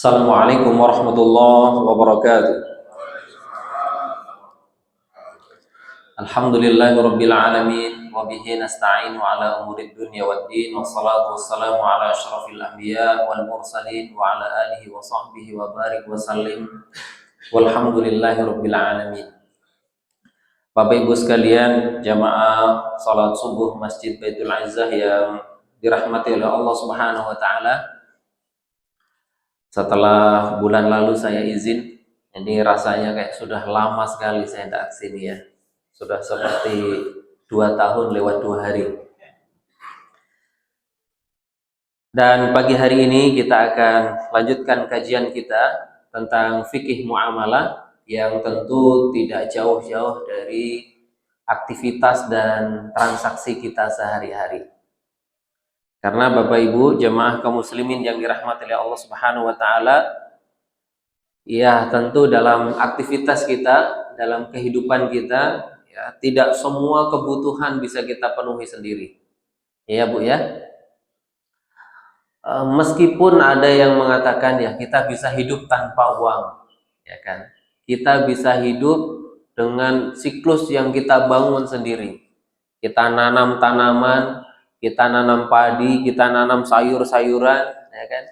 Assalamualaikum warahmatullahi wabarakatuh. Alhamdulillahirabbil alamin wa bihi nasta'inu ala umurid dunya waddin wassalatu wassalamu ala asyrafil anbiya wal mursalin wa ala alihi wa sahbihi wa barik wa sallim walhamdulillahirabbil alamin. Bapak Ibu sekalian, jamaah salat subuh Masjid Baitul Izzah yang dirahmati oleh Allah Subhanahu wa taala. Setelah bulan lalu saya izin, ini rasanya kayak sudah lama sekali saya tidak kesini ya. Sudah seperti 2 tahun lewat 2 hari. Dan pagi hari ini kita akan lanjutkan kajian kita tentang fikih muamalah yang tentu tidak jauh-jauh dari aktivitas dan transaksi kita sehari-hari. Karena Bapak Ibu jemaah kaum muslimin yang dirahmati oleh Allah Subhanahu wa taala, ya tentu dalam aktivitas kita, dalam kehidupan kita, ya tidak semua kebutuhan bisa kita penuhi sendiri. Ya Bu ya. Meskipun ada yang mengatakan ya kita bisa hidup tanpa uang, ya kan? Kita bisa hidup dengan siklus yang kita bangun sendiri. Kita nanam tanaman, kita nanam padi, kita nanam sayur-sayuran, ya kan?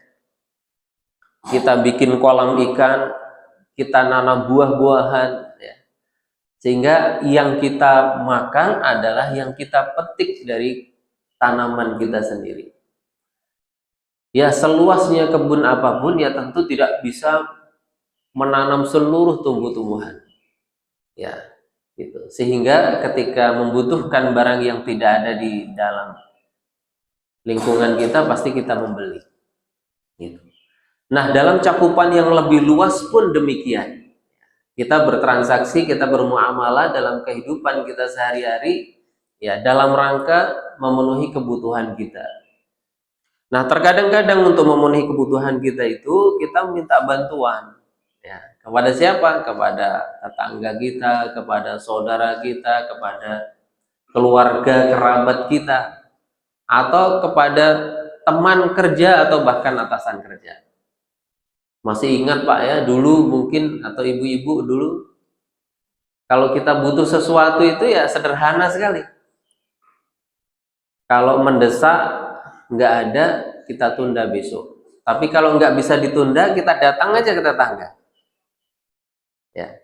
Kita bikin kolam ikan, kita nanam buah-buahan, ya. Sehingga yang kita makan adalah yang kita petik dari tanaman kita sendiri. Ya seluasnya kebun apapun ya tentu tidak bisa menanam seluruh tumbuh-tumbuhan. Ya, gitu. Sehingga ketika membutuhkan barang yang tidak ada di dalam lingkungan kita, pasti kita membeli. Gitu. Nah, dalam cakupan yang lebih luas pun demikian. Kita bertransaksi, kita bermuamalah dalam kehidupan kita sehari-hari, ya dalam rangka memenuhi kebutuhan kita. Nah, terkadang-kadang untuk memenuhi kebutuhan kita itu kita minta bantuan. Ya, kepada siapa? Kepada tetangga kita, kepada saudara kita, kepada keluarga, kerabat kita, atau kepada teman kerja atau bahkan atasan kerja. Masih ingat Pak ya, dulu mungkin atau ibu-ibu dulu kalau kita butuh sesuatu itu ya sederhana sekali. Kalau mendesak nggak ada, kita tunda besok. Tapi kalau nggak bisa ditunda, kita datang aja ke tetangga. Ya,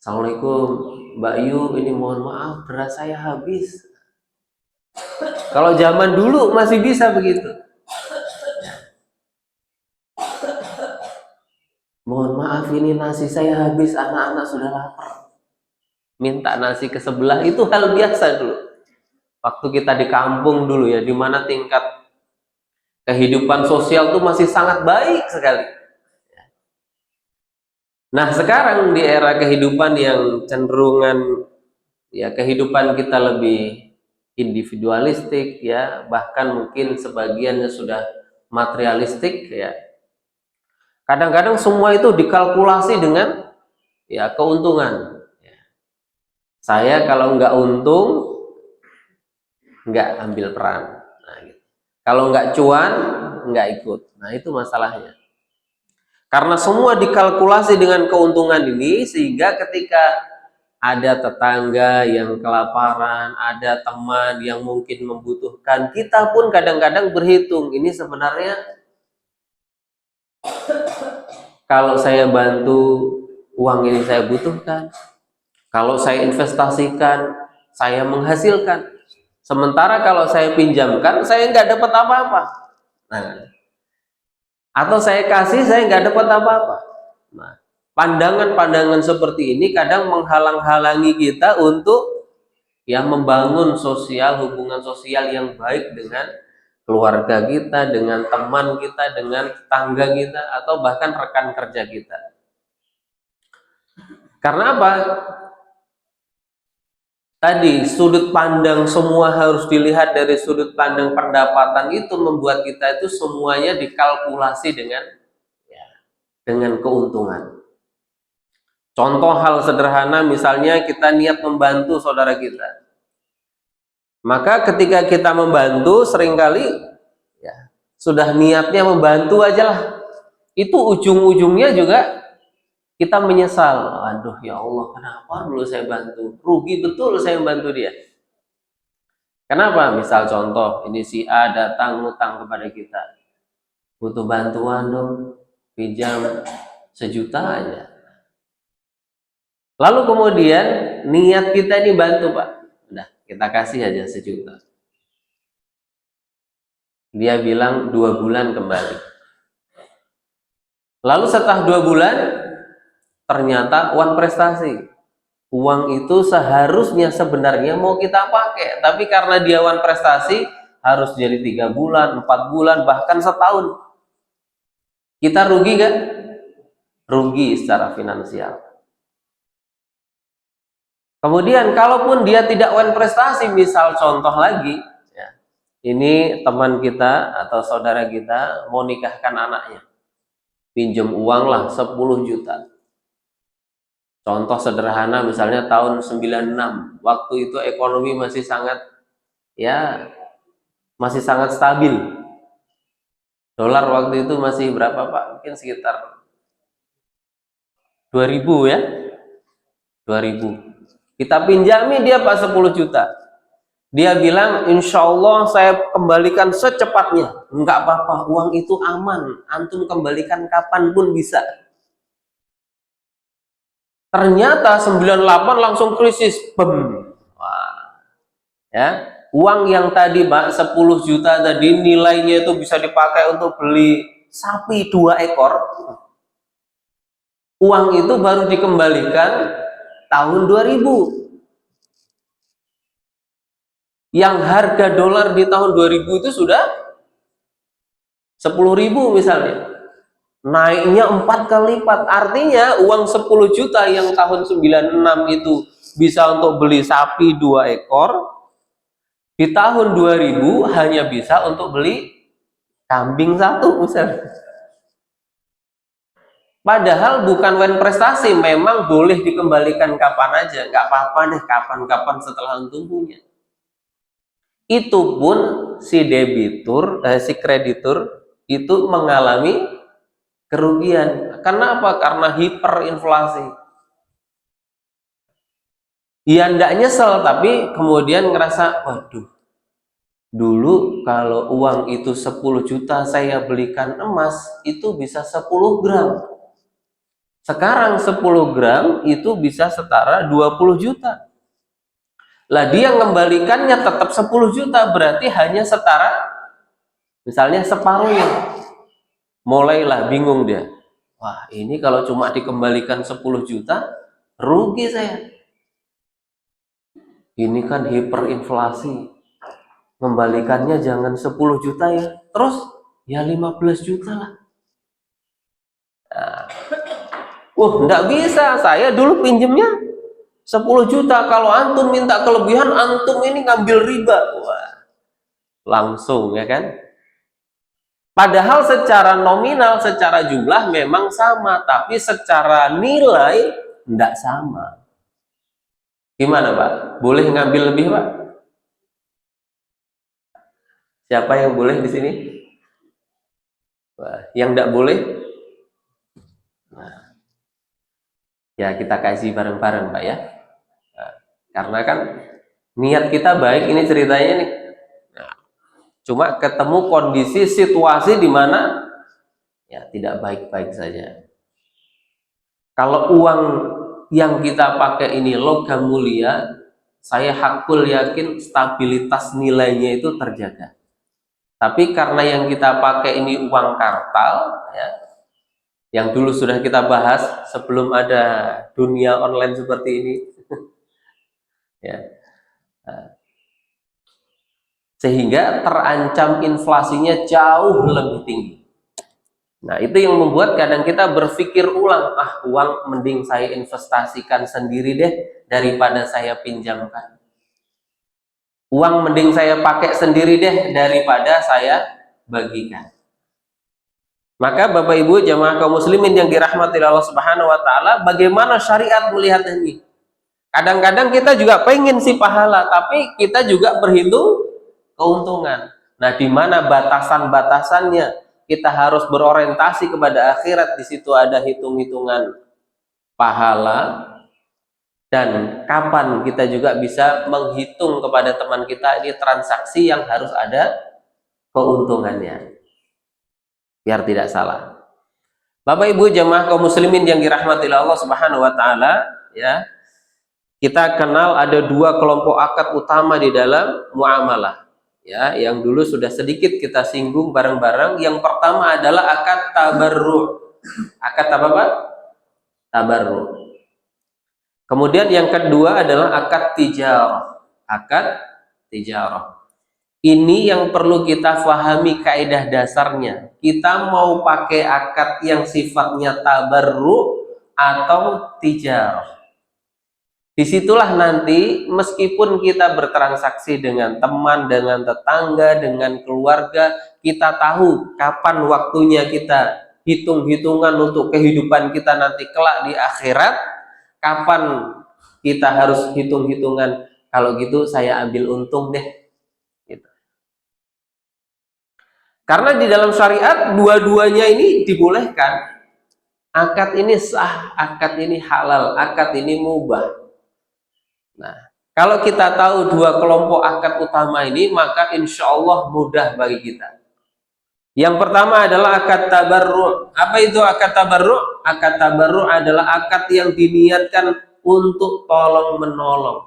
Assalamualaikum Mbak Yu, ini mohon maaf beras saya habis. Kalau zaman dulu masih bisa begitu. Mohon maaf ini nasi saya habis, anak-anak sudah lapar. Minta nasi ke sebelah itu hal biasa dulu. Waktu kita di kampung dulu ya, di mana tingkat kehidupan sosial itu masih sangat baik sekali. Nah sekarang di era kehidupan yang cenderungan ya kehidupan kita lebih individualistik ya, bahkan mungkin sebagiannya sudah materialistik ya. Kadang-kadang semua itu dikalkulasi dengan ya keuntungan. Saya kalau nggak untung nggak ambil peran. Nah, gitu. Kalau nggak cuan nggak ikut. Nah itu masalahnya. Karena semua dikalkulasi dengan keuntungan ini, sehingga ketika ada tetangga yang kelaparan, ada teman yang mungkin membutuhkan, kita pun kadang-kadang berhitung, ini sebenarnya kalau saya bantu, uang ini saya butuhkan. Kalau saya investasikan, saya menghasilkan. Sementara kalau saya pinjamkan, saya nggak dapat apa-apa. Nah, atau saya kasih, saya nggak dapat apa-apa. Nah, pandangan-pandangan seperti ini kadang menghalang-halangi kita untuk ya membangun sosial, hubungan sosial yang baik dengan keluarga kita, dengan teman kita, dengan tetangga kita, atau bahkan rekan kerja kita. Karena apa? Tadi sudut pandang semua harus dilihat dari sudut pandang pendapatan, itu membuat kita itu semuanya dikalkulasi dengan keuntungan. Contoh hal sederhana, misalnya kita niat membantu saudara kita. Maka ketika kita membantu, seringkali ya sudah niatnya membantu aja lah. itu ujung-ujungnya juga kita menyesal. Aduh ya Allah, kenapa dulu saya bantu? Rugi betul saya bantu dia. Kenapa? Misal contoh, ini si A datang ngutang kepada kita. Butuh bantuan dong, pinjam 1 juta aja. Lalu kemudian niat kita ini bantu Pak. Udah, kita kasih aja 1 juta. Dia bilang 2 bulan kembali. Lalu setelah 2 bulan, ternyata uang prestasi. Uang itu seharusnya sebenarnya mau kita pakai, tapi karena dia uang prestasi, harus jadi 3 bulan, 4 bulan, bahkan setahun. Kita rugi gak? Rugi secara finansial. Kemudian kalaupun dia tidak uang prestasi, misal contoh lagi, ya, ini teman kita atau saudara kita mau nikahkan anaknya, pinjam uang lah 10 juta. Contoh sederhana misalnya tahun 96, waktu itu ekonomi masih sangat stabil. Dolar waktu itu masih berapa Pak? Mungkin sekitar 2000 ya. 2000. Kita pinjami dia Pak 10 juta. Dia bilang, insya Allah saya kembalikan secepatnya. Enggak apa-apa, uang itu aman. Antum kembalikan kapanpun bisa. Ternyata 98 langsung krisis. Bem. Wah. Ya, uang yang tadi Pak 10 juta tadi nilainya itu bisa dipakai untuk beli sapi 2 ekor. Uang itu baru dikembalikan tahun 2000. Yang harga dolar di tahun 2000 itu sudah 10.000 misalnya. Naiknya 4 kali lipat. Artinya uang 10 juta yang tahun 96 itu bisa untuk beli sapi 2 ekor. Di tahun 2000 hanya bisa untuk beli kambing 1 misalnya. Padahal bukan uang prestasi, memang boleh dikembalikan kapan aja, nggak apa-apa deh, kapan-kapan setelah antum punya. Itu pun si debitur, si kreditur itu mengalami kerugian. Kenapa? Karena hiperinflasi. Ya ndak nyesel, tapi kemudian ngerasa, waduh, dulu kalau uang itu 10 juta saya belikan emas, itu bisa 10 gram. Sekarang 10 gram itu bisa setara 20 juta. Lah dia mengembalikannya tetap 10 juta, berarti hanya setara misalnya separuhnya. Mulailah bingung dia. Wah, ini kalau cuma dikembalikan 10 juta, rugi saya. Ini kan hiperinflasi. Mengembalikannya jangan 10 juta ya. Terus ya 15 juta lah. Nah, enggak bisa. Saya dulu pinjemnya 10 juta. Kalau antum minta kelebihan, antum ini ngambil riba. Wah, langsung ya kan. Padahal secara nominal, secara jumlah memang sama, tapi secara nilai tidak sama. Gimana Pak? Boleh ngambil lebih Pak? Siapa yang boleh di sini? Wah, yang tidak boleh? Nah, ya kita kasih bareng-bareng Pak ya. Nah, karena kan niat kita baik, ini ceritanya nih. Nah, cuma ketemu kondisi situasi di mana ya tidak baik-baik saja. Kalau uang yang kita pakai ini logam mulia, saya hakul yakin stabilitas nilainya itu terjaga. Tapi karena yang kita pakai ini uang kartal, ya, yang dulu sudah kita bahas sebelum ada dunia online seperti ini, ya, sehingga terancam inflasinya jauh lebih tinggi. Nah, itu yang membuat kadang kita berpikir ulang, uang mending saya investasikan sendiri deh daripada saya pinjamkan. Uang mending saya pakai sendiri deh daripada saya bagikan. Maka Bapak Ibu jamaah kaum muslimin yang dirahmati Allah Subhanahu wa taala, bagaimana syariat melihat ini? Kadang-kadang kita juga pengen sih pahala, tapi kita juga berhitung keuntungan. Nah, di mana batasan-batasannya? kita harus berorientasi kepada akhirat, di situ ada hitung-hitungan pahala. Dan kapan kita juga bisa menghitung kepada teman kita ini transaksi yang harus ada keuntungannya, biar tidak salah. Bapak Ibu jamaah kaum muslimin yang dirahmati Allah Subhanahu wa taala, ya. Kita kenal ada dua kelompok akad utama di dalam muamalah. Ya, yang dulu sudah sedikit kita singgung bareng-bareng. Yang pertama adalah akad tabarru'. Akad apa, Pak? Tabarru'. Kemudian yang kedua adalah akad tijarah. Akad tijarah. Ini yang perlu kita fahami kaidah dasarnya. Kita mau pakai akad yang sifatnya tabarru atau tijarah. Disitulah nanti meskipun kita bertransaksi dengan teman, dengan tetangga, dengan keluarga, kita tahu kapan waktunya kita hitung-hitungan untuk kehidupan kita nanti kelak di akhirat. Kapan kita harus hitung-hitungan, kalau gitu saya ambil untung deh. Gitu. Karena di dalam syariat dua-duanya ini dibolehkan. Akad ini sah, akad ini halal, akad ini mubah. Nah, kalau kita tahu dua kelompok akad utama ini, maka insya Allah mudah bagi kita. Yang pertama adalah akad tabarru'. Apa itu akad tabarru'? Akad tabarru' adalah akad yang diniatkan untuk tolong menolong.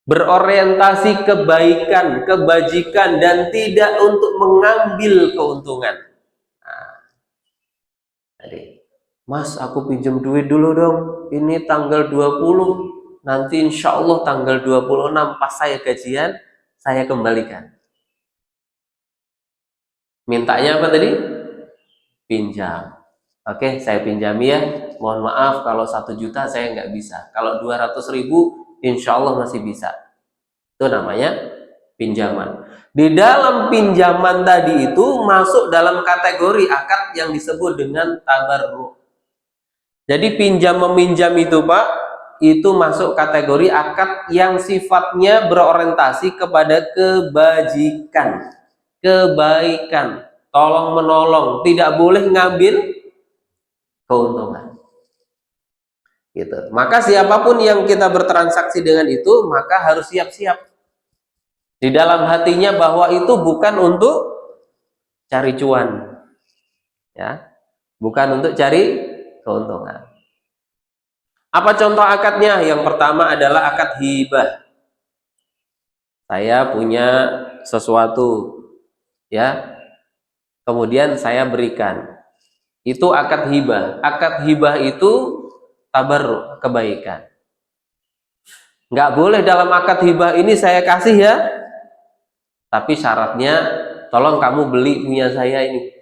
Berorientasi kebaikan, kebajikan, dan tidak untuk mengambil keuntungan. Nah, jadi, Mas, aku pinjam duit dulu dong. Ini tanggal 20. Nanti insya Allah tanggal 26 pas saya gajian, saya kembalikan. Mintanya apa tadi? Pinjam. Oke, saya pinjami ya. Mohon maaf kalau 1 juta saya nggak bisa. Kalau 200.000 insya Allah masih bisa. Itu namanya pinjaman. Di dalam pinjaman tadi itu masuk dalam kategori akad yang disebut dengan tabarru'. Jadi pinjam meminjam itu Pak, itu masuk kategori akad yang sifatnya berorientasi kepada kebajikan. Kebaikan, tolong menolong, tidak boleh ngambil keuntungan. Gitu. Maka siapapun yang kita bertransaksi dengan itu, maka harus siap-siap di dalam hatinya bahwa itu bukan untuk cari cuan, ya, bukan untuk cari keuntungan. Apa contoh akadnya? Yang pertama adalah akad hibah. Saya punya sesuatu, ya, kemudian saya berikan, itu akad hibah. Akad hibah itu tabarru', kebaikan. Nggak boleh dalam akad hibah ini saya kasih ya, tapi syaratnya tolong kamu beli punya saya ini.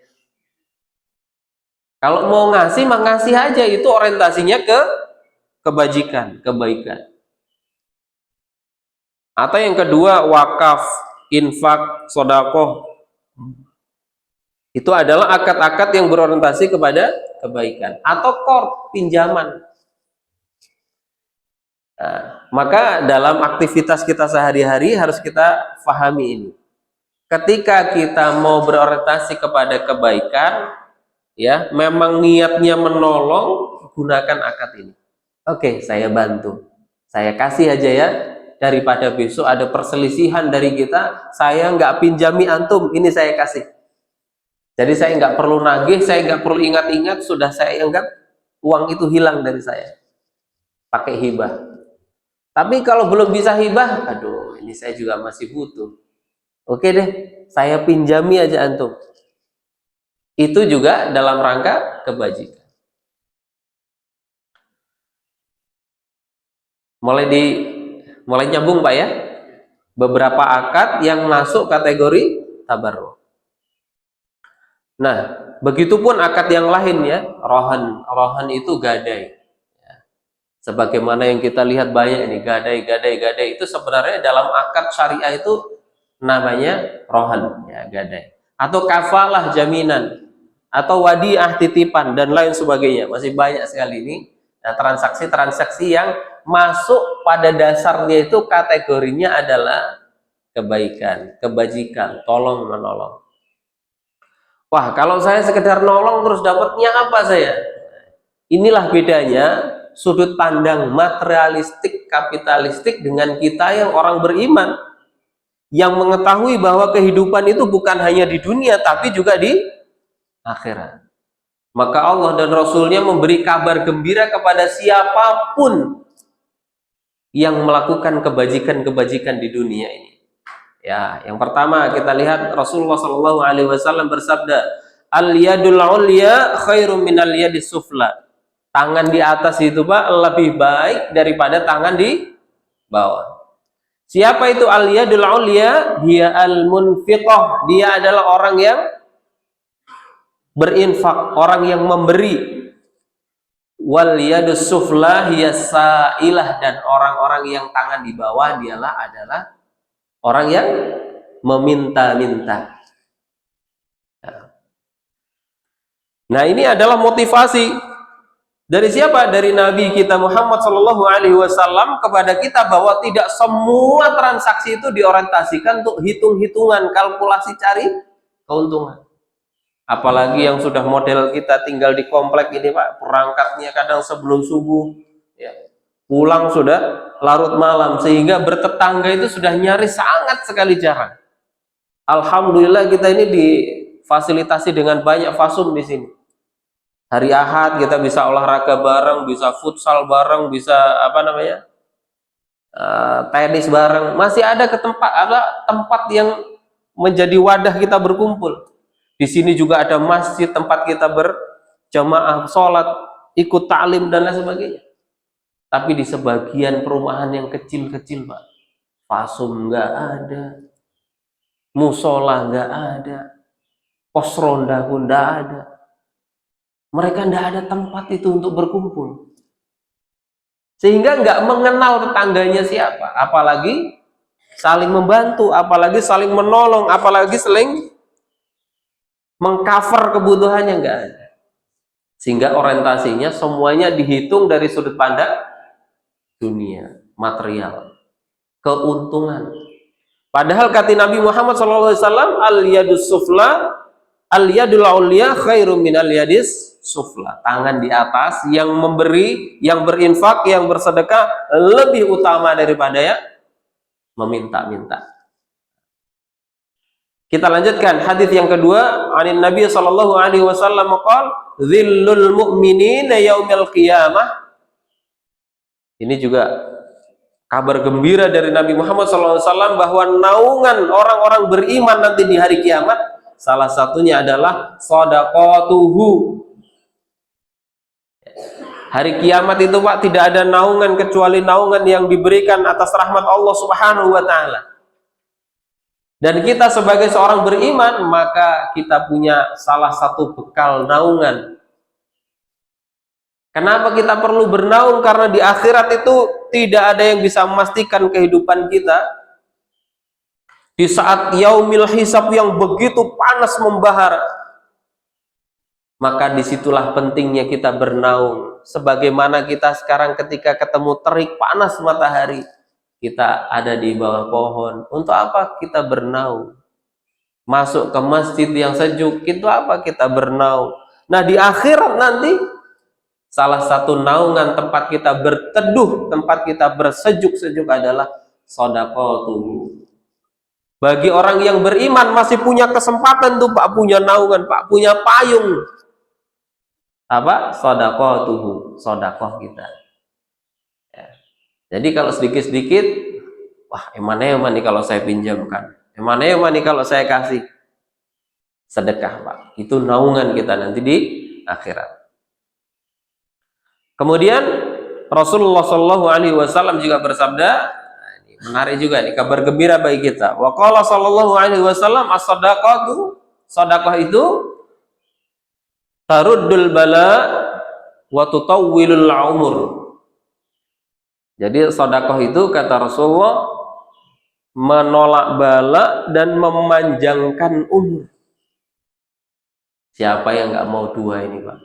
Kalau mau ngasih mah ngasih aja, itu orientasinya ke kebajikan, kebaikan. Atau yang kedua wakaf, infak, sodakoh. Itu adalah akad-akad yang berorientasi kepada kebaikan. Atau qard, pinjaman. Nah, maka dalam aktivitas kita sehari-hari harus kita pahami ini. Ketika kita mau berorientasi kepada kebaikan, ya, memang niatnya menolong, gunakan akad ini. Oke, saya bantu. Saya kasih aja ya. Daripada besok ada perselisihan dari kita, saya nggak pinjami antum, ini saya kasih. Jadi saya nggak perlu nagih, saya nggak perlu ingat-ingat, sudah saya anggap uang itu hilang dari saya. Pakai hibah. Tapi kalau belum bisa hibah, aduh, ini saya juga masih butuh. Oke deh, saya pinjami aja antum. Itu juga dalam rangka kebajikan. Mulai nyambung Pak ya? Beberapa akad yang masuk kategori tabarru'. Nah, begitupun akad yang lain ya, rohan. Rohan itu gadai. Ya. Sebagaimana yang kita lihat banyak ini, gadai. Itu sebenarnya dalam akad syariah itu namanya rohan, ya, gadai. Atau kafalah jaminan, atau wadiah titipan, dan lain sebagainya. Masih banyak sekali ini. Nah, transaksi-transaksi yang masuk pada dasarnya itu kategorinya adalah kebaikan, kebajikan, tolong menolong. Wah, kalau saya sekedar nolong terus dapatnya apa saya? Inilah bedanya sudut pandang materialistik, kapitalistik dengan kita yang orang beriman, yang mengetahui bahwa kehidupan itu bukan hanya di dunia tapi juga di akhirat. Maka Allah dan Rasulnya memberi kabar gembira kepada siapapun yang melakukan kebajikan-kebajikan di dunia ini. Ya, yang pertama kita lihat Rasulullah Shallallahu Alaihi Wasallam bersabda, al yadul ulya khairum minal yadis sufla. Tangan di atas itu Pak lebih baik daripada tangan di bawah. Siapa itu al yadul ulya? Dia al munfiqah. Dia adalah orang yang berinfak, orang yang memberi. Wal yadus sufla hiya sa'ilah, dan orang-orang yang tangan di bawah adalah orang yang meminta-minta. Nah, ini adalah motivasi dari siapa? Dari Nabi kita Muhammad Shallallahu Alaihi Wasallam kepada kita, bahwa tidak semua transaksi itu diorientasikan untuk hitung-hitungan, kalkulasi cari keuntungan. Apalagi yang sudah model kita tinggal di komplek ini Pak, perangkatnya kadang sebelum subuh, ya, pulang sudah larut malam, sehingga bertetangga itu sudah nyaris sangat sekali jarang. Alhamdulillah kita ini difasilitasi dengan banyak fasum di sini. Hari Ahad kita bisa olahraga bareng, bisa futsal bareng, bisa tenis bareng. Masih ada tempat yang menjadi wadah kita berkumpul. Di sini juga ada masjid tempat kita berjamaah sholat, ikut ta'lim dan lain sebagainya. Tapi di sebagian perumahan yang kecil-kecil Pak, fasum nggak ada, musola nggak ada, pos ronda pun nggak ada. Mereka nggak ada tempat itu untuk berkumpul, sehingga nggak mengenal tetangganya siapa, apalagi saling membantu, apalagi saling menolong, apalagi saling mengcover kebutuhannya, nggak ada. Sehingga orientasinya semuanya dihitung dari sudut pandang dunia, material, keuntungan. Padahal kata Nabi Muhammad SAW, al yadus sufla al yadul ulya khairum minal yadis sufla. Tangan di atas yang memberi, yang berinfak, yang bersedekah lebih utama daripada ya meminta-minta. Kita lanjutkan hadis yang kedua, anin Nabi sallallahu alaihi wasallam qaal dhillul mu'minina yaumil qiyamah. Ini juga kabar gembira dari Nabi Muhammad sallallahu alaihi wasallam bahwa naungan orang-orang beriman nanti di hari kiamat salah satunya adalah shadaqatuhu. Hari kiamat itu Pak tidak ada naungan kecuali naungan yang diberikan atas rahmat Allah Subhanahu wa taala. Dan kita sebagai seorang beriman, maka kita punya salah satu bekal naungan. Kenapa kita perlu bernaung? Karena di akhirat itu tidak ada yang bisa memastikan kehidupan kita. Di saat yaumil hisab yang begitu panas membahar, maka disitulah pentingnya kita bernaung. Sebagaimana kita sekarang ketika ketemu terik panas matahari, kita ada di bawah pohon. Untuk apa kita bernaung? Masuk ke masjid yang sejuk, itu apa kita bernaung? Nah, di akhirat nanti salah satu naungan tempat kita berteduh, tempat kita bersejuk-sejuk adalah shadaqatuh. Bagi orang yang beriman masih punya kesempatan tuh Pak, punya naungan, Pak, punya payung. Apa? Shadaqatuh, sedekah kita. Ya. Jadi kalau sedikit-sedikit, wah eman-eman nih kalau saya pinjamkan, eman-eman nih kalau saya kasih. Sedekah Pak, itu naungan kita nanti di akhirat. Kemudian Rasulullah Shallallahu Alaihi Wasallam juga bersabda, nah, ini menarik juga nih, kabar gembira bagi kita. Wa qala Shallallahu Alaihi Wasallam as-sadaqatu, sedekah itu taruddul bala wa tutawwilul umur. Jadi sedekah itu kata Rasulullah menolak bala dan memanjangkan umur. Siapa yang nggak mau dua ini Pak?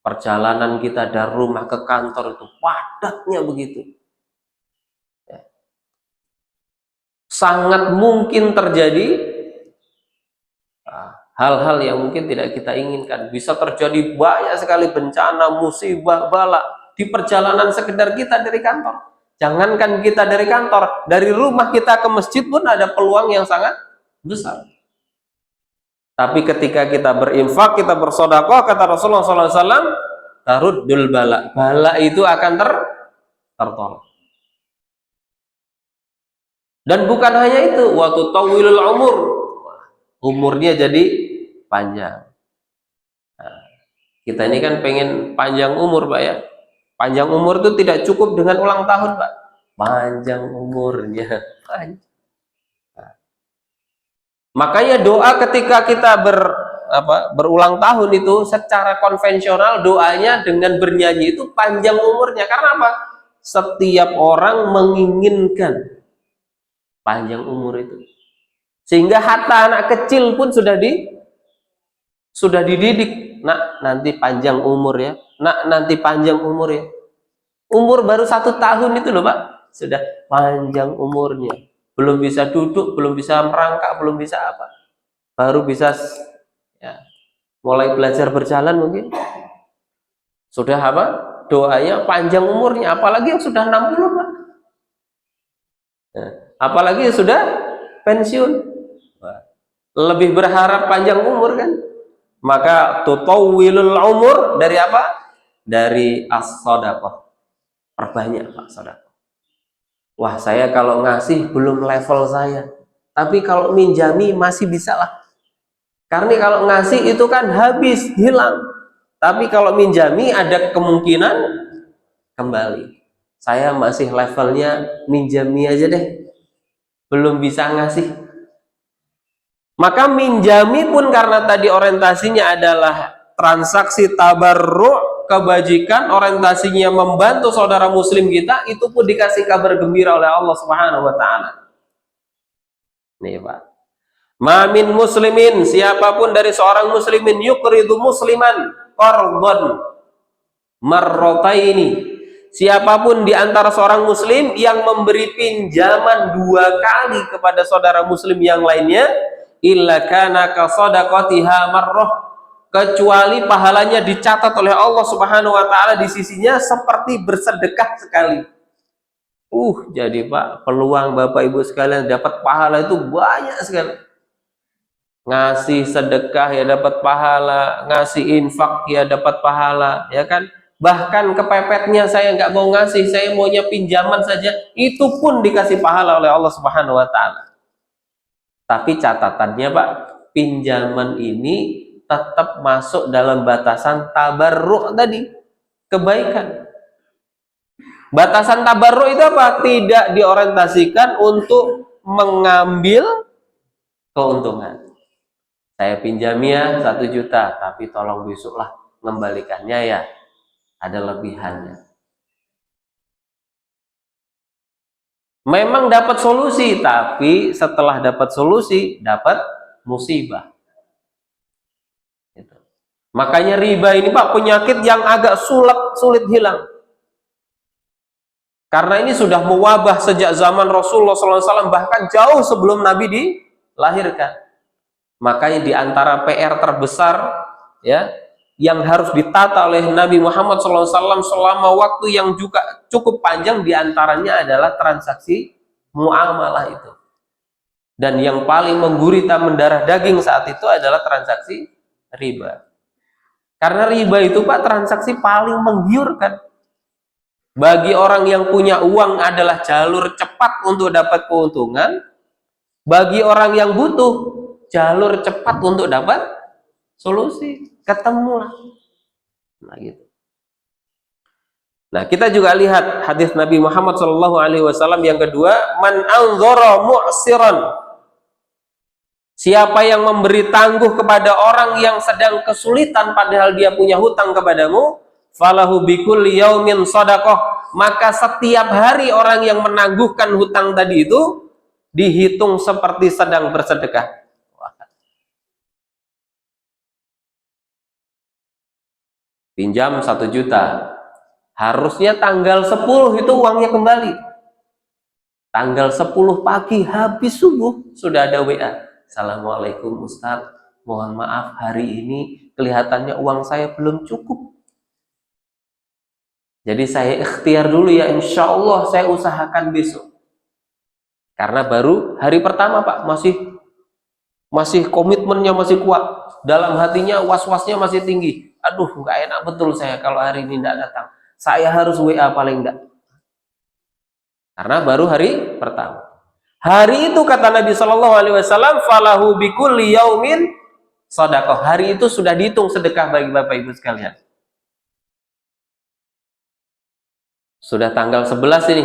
Perjalanan kita dari rumah ke kantor itu padatnya begitu. Ya. Sangat mungkin terjadi hal-hal yang mungkin tidak kita inginkan. Bisa terjadi banyak sekali bencana, musibah, bala di perjalanan sekedar kita dari kantor. Jangankan kita dari kantor, dari rumah kita ke masjid pun ada peluang yang sangat besar. Tapi ketika kita berinfak, kita bersedekah, kata Rasulullah SAW, taruddul bala. Bala itu akan tertolong. Dan bukan hanya itu, waktu tawilul umur, umurnya jadi panjang. Nah, kita ini kan pengen panjang umur, Pak ya. Panjang umur itu tidak cukup dengan ulang tahun, Pak. Panjang umurnya. Nah, makanya doa ketika kita berulang tahun itu secara konvensional doanya dengan bernyanyi itu panjang umurnya. Karena apa? Setiap orang menginginkan panjang umur itu. Sehingga hatta anak kecil pun sudah dididik. Nak, nanti panjang umur ya. Nak, nanti panjang umur ya. Umur baru 1 tahun itu loh, Pak. Sudah panjang umurnya. Belum bisa duduk, belum bisa merangkak, belum bisa apa. Baru bisa ya, mulai belajar berjalan mungkin. Sudah apa? Doanya panjang umurnya. Apalagi yang sudah 60, Pak. Nah, apalagi yang sudah pensiun. Lebih berharap panjang umur kan? Maka tutawwilul umur dari apa? Dari as-shadaqah. Perbanyak, Pak, sedekah. Wah, saya kalau ngasih belum level saya. Tapi kalau minjami masih bisa lah. Karena kalau ngasih itu kan habis, hilang. Tapi kalau minjami ada kemungkinan kembali. Saya masih levelnya minjami aja deh. Belum bisa ngasih. Maka minjami pun karena tadi orientasinya adalah transaksi tabarru', kebajikan, orientasinya membantu saudara muslim kita, itu pun dikasih kabar gembira oleh Allah Subhanahu wa taala. Nih, Pak. Ma min muslimin, siapapun dari seorang muslimin yuqridu musliman qardhan marrataini. Siapapun di antara seorang muslim yang memberi pinjaman 2 kali kepada saudara muslim yang lainnya, illa kana ka shadaqatiha marrah, kecuali pahalanya dicatat oleh Allah Subhanahu wa taala di sisinya seperti bersedekah sekali. Jadi Pak, peluang Bapak Ibu sekalian dapat pahala itu banyak sekali. Ngasih sedekah ya dapat pahala, ngasih infak ya dapat pahala, ya kan? Bahkan kepepetnya saya nggak mau ngasih, saya maunya pinjaman saja, itu pun dikasih pahala oleh Allah Subhanahu wa taala. Tapi catatannya, Pak, pinjaman ini tetap masuk dalam batasan tabarruk tadi, kebaikan. Batasan tabarruk itu apa? Tidak diorientasikan untuk mengambil keuntungan. Saya pinjam ya 1 juta, tapi tolong besoklah mengembalikannya ya, ada lebihannya. Memang dapat solusi, tapi setelah dapat solusi, dapat musibah. Makanya riba ini, Pak, penyakit yang agak sulit hilang. Karena ini sudah mewabah sejak zaman Rasulullah SAW, bahkan jauh sebelum Nabi dilahirkan. Makanya di antara PR terbesar ya yang harus ditata oleh Nabi Muhammad SAW selama waktu yang juga cukup panjang, diantaranya adalah transaksi muamalah itu. Dan yang paling menggurita mendarah daging saat itu adalah transaksi riba. Karena riba itu, Pak, transaksi paling menggiurkan. Bagi orang yang punya uang adalah jalur cepat untuk dapat keuntungan. Bagi orang yang butuh, jalur cepat untuk dapat solusi. Ketemulah. Nah, gitu. Nah, kita juga lihat hadis Nabi Muhammad SAW yang kedua, man anzara mu'siran. Siapa yang memberi tangguh kepada orang yang sedang kesulitan padahal dia punya hutang kepadamu, falahu bikulli yaumin shadaqah, maka setiap hari orang yang menangguhkan hutang tadi itu dihitung seperti sedang bersedekah. Pinjam 1 juta, harusnya tanggal 10 itu uangnya kembali. Tanggal 10 pagi habis subuh sudah ada WA, Assalamualaikum Ustaz, mohon maaf hari ini kelihatannya uang saya belum cukup. Jadi saya ikhtiar dulu ya, insya Allah saya usahakan besok. Karena baru hari pertama Pak, masih komitmennya masih kuat. Dalam hatinya was-wasnya masih tinggi. Aduh, nggak enak betul saya kalau hari ini tidak datang. Saya harus WA paling enggak. Karena baru hari pertama. Hari itu kata Nabi Shallallahu Alaihi Wasallam, falahu bikulli yaumin sedekah. Hari itu sudah dihitung sedekah bagi Bapak Ibu sekalian. Sudah tanggal 11 ini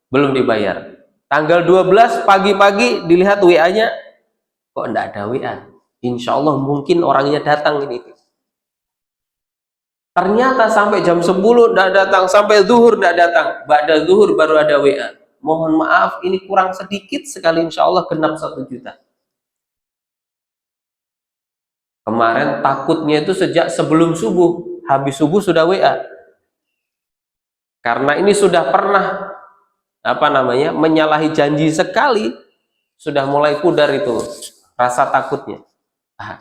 belum dibayar. Tanggal 12 pagi-pagi dilihat WA-nya, kok enggak ada WA. Insya Allah mungkin orangnya datang ini. Ternyata sampai jam 10 enggak datang, sampai zuhur enggak datang. Ba'da zuhur baru ada WA. Mohon maaf ini kurang sedikit sekali, insya Allah genap 1 juta. Kemarin takutnya itu sejak sebelum subuh, habis subuh sudah WA. Karena ini sudah pernah menyalahi janji sekali, sudah mulai pudar itu rasa takutnya.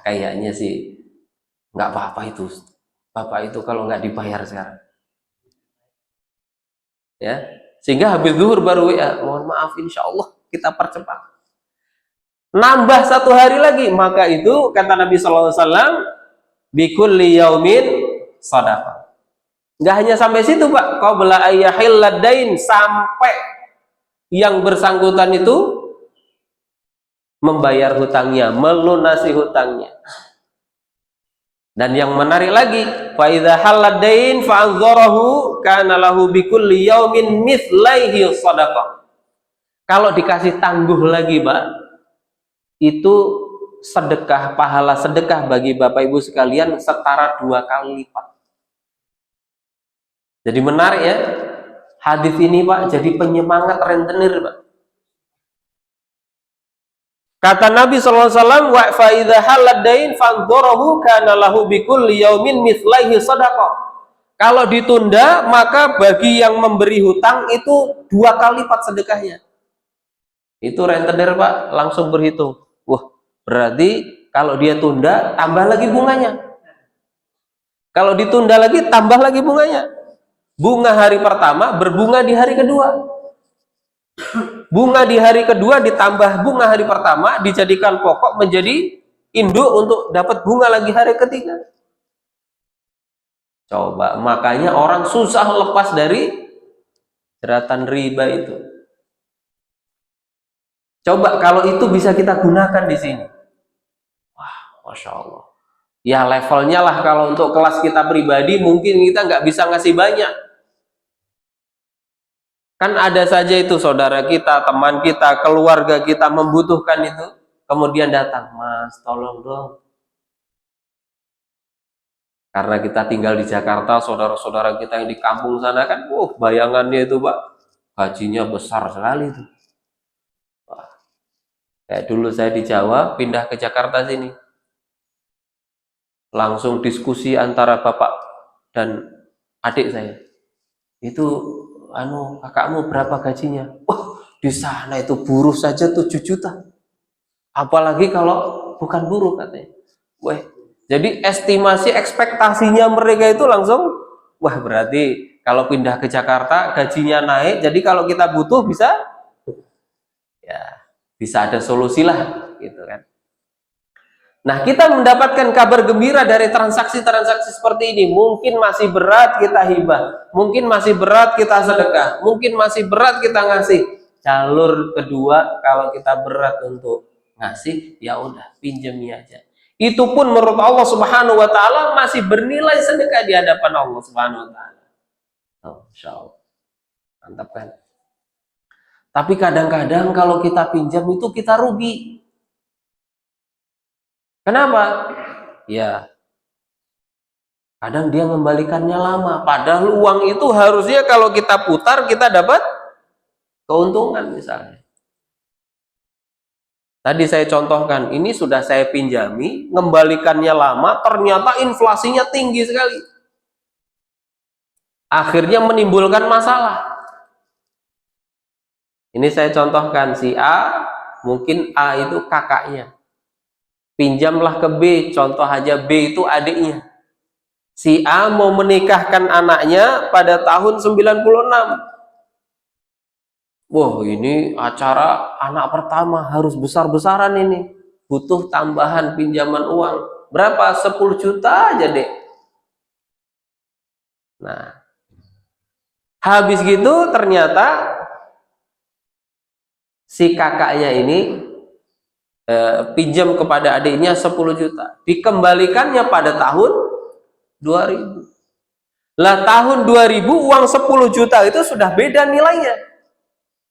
Kayaknya sih nggak apa-apa itu, Bapak itu kalau nggak dibayar sekarang. Ya, sehingga habis zuhur baru WA, mohon maaf insya Allah kita percepat. Nambah 1 hari lagi, maka itu kata Nabi Sallallahu Alaihi Wasallam, bikulli yaumin sadaqah. Nggak hanya sampai situ Pak, qabla ayyahillad dain, sampai yang bersangkutan itu membayar hutangnya, melunasi hutangnya. Dan yang menarik lagi, fa idza halad dain fa anzarahu kana lahu bikulli yaumin mithlaihi sadaqah. Kalau dikasih tangguh lagi Pak, itu sedekah, pahala sedekah bagi Bapak Ibu sekalian setara 2 kali lipat. Jadi menarik ya, hadis ini Pak jadi penyemangat rentenir Pak. Kata Nabi SAW, wa fa idza halad dain fanzurahu kana lahu bikulli yaumin mithlaihi sadaqah. Kalau ditunda maka bagi yang memberi hutang itu 2 kali lipat sedekahnya. Itu rentenir Pak langsung berhitung. Wah, berarti kalau dia tunda tambah lagi bunganya. Kalau ditunda lagi tambah lagi bunganya. Bunga hari pertama berbunga di hari kedua. Bunga di hari kedua ditambah bunga hari pertama, dijadikan pokok menjadi induk untuk dapat bunga lagi hari ketiga. Coba, makanya orang susah lepas dari jeratan riba itu. Coba kalau itu bisa kita gunakan di sini. Wah, Masya Allah. Ya levelnya lah kalau untuk kelas kita pribadi mungkin kita nggak bisa ngasih banyak. Kan ada saja itu saudara kita, teman kita, keluarga kita membutuhkan itu, kemudian datang, Mas tolong dong. Karena kita tinggal di Jakarta, saudara-saudara kita yang di kampung sana kan, bayangannya itu Pak, gajinya besar sekali itu. Wah, kayak dulu saya di Jawa, pindah ke Jakarta sini. Langsung diskusi antara bapak dan adik saya. Itu kakakmu berapa gajinya? Wah, di sana itu buruh saja 7 juta. Apalagi kalau bukan buruh katanya. Wah, jadi estimasi ekspektasinya mereka itu langsung, wah berarti kalau pindah ke Jakarta gajinya naik. Jadi kalau kita butuh bisa ada solusi lah gitu kan. Nah, kita mendapatkan kabar gembira dari transaksi-transaksi seperti ini. Mungkin masih berat kita hibah, mungkin masih berat kita sedekah, mungkin masih berat kita ngasih. Jalur kedua, kalau kita berat untuk ngasih, ya udah pinjami aja. Itu pun menurut Allah Subhanahu wa taala masih bernilai sedekah di hadapan Allah Subhanahu wa taala. Insya Allah. Mantap kan? Tapi kadang-kadang kalau kita pinjam itu kita rugi. Kenapa? Ya, kadang dia membalikannya lama. Padahal uang itu harusnya kalau kita putar kita dapat keuntungan misalnya. Tadi saya contohkan, ini sudah saya pinjami, mengembalikannya lama, ternyata inflasinya tinggi sekali. Akhirnya menimbulkan masalah. Ini saya contohkan, si A, mungkin A itu kakaknya. Pinjamlah ke B, contoh aja B itu adiknya. Si A mau menikahkan anaknya pada tahun 96. Wah, ini acara anak pertama harus besar-besaran ini. Butuh tambahan pinjaman uang. Berapa? 10 juta aja, Dek. Nah, habis gitu ternyata si kakaknya ini pinjam kepada adiknya 10 juta. Dikembalikannya pada tahun 2000. Lah tahun 2000 uang 10 juta itu sudah beda nilainya.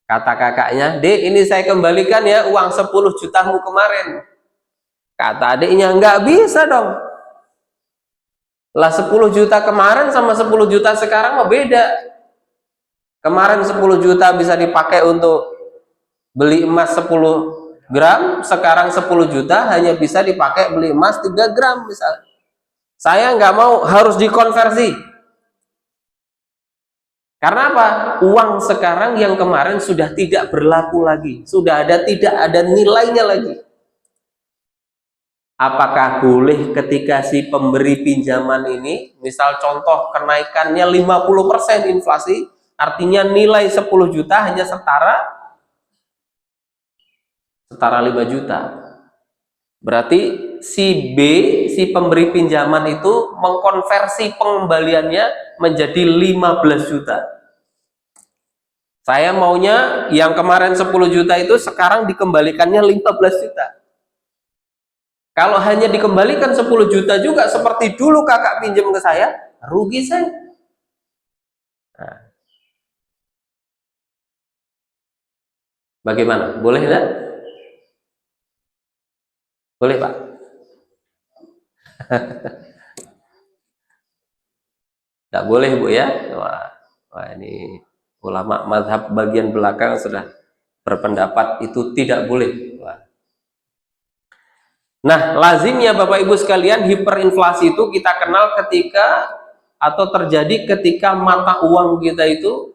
Kata kakaknya, "Dek, ini saya kembalikan ya uang 10 jutamu kemarin." Kata adiknya, "Nggak bisa dong. Lah 10 juta kemarin sama 10 juta sekarang mah beda. Kemarin 10 juta bisa dipakai untuk beli emas 10 gram, sekarang 10 juta hanya bisa dipakai beli emas 3 gram misalnya. Saya nggak mau, harus dikonversi." Karena apa? Uang sekarang yang kemarin sudah tidak berlaku lagi, sudah tidak ada nilainya lagi. Apakah boleh ketika si pemberi pinjaman ini, misal contoh kenaikannya 50% inflasi, artinya nilai 10 juta hanya setara 5 juta. Berarti si B, si pemberi pinjaman itu mengkonversi pengembaliannya menjadi 15 juta. Saya maunya yang kemarin 10 juta itu sekarang dikembalikannya 15 juta. Kalau hanya dikembalikan 10 juta juga seperti dulu kakak pinjam ke saya, rugi saya. Nah, bagaimana? Boleh tidak? Boleh, Pak? Tidak boleh, Bu ya? Wah, ini ulama mazhab bagian belakang sudah berpendapat itu tidak boleh. Wah. Nah, lazimnya Bapak Ibu sekalian, hiperinflasi itu kita kenal ketika atau terjadi ketika mata uang kita itu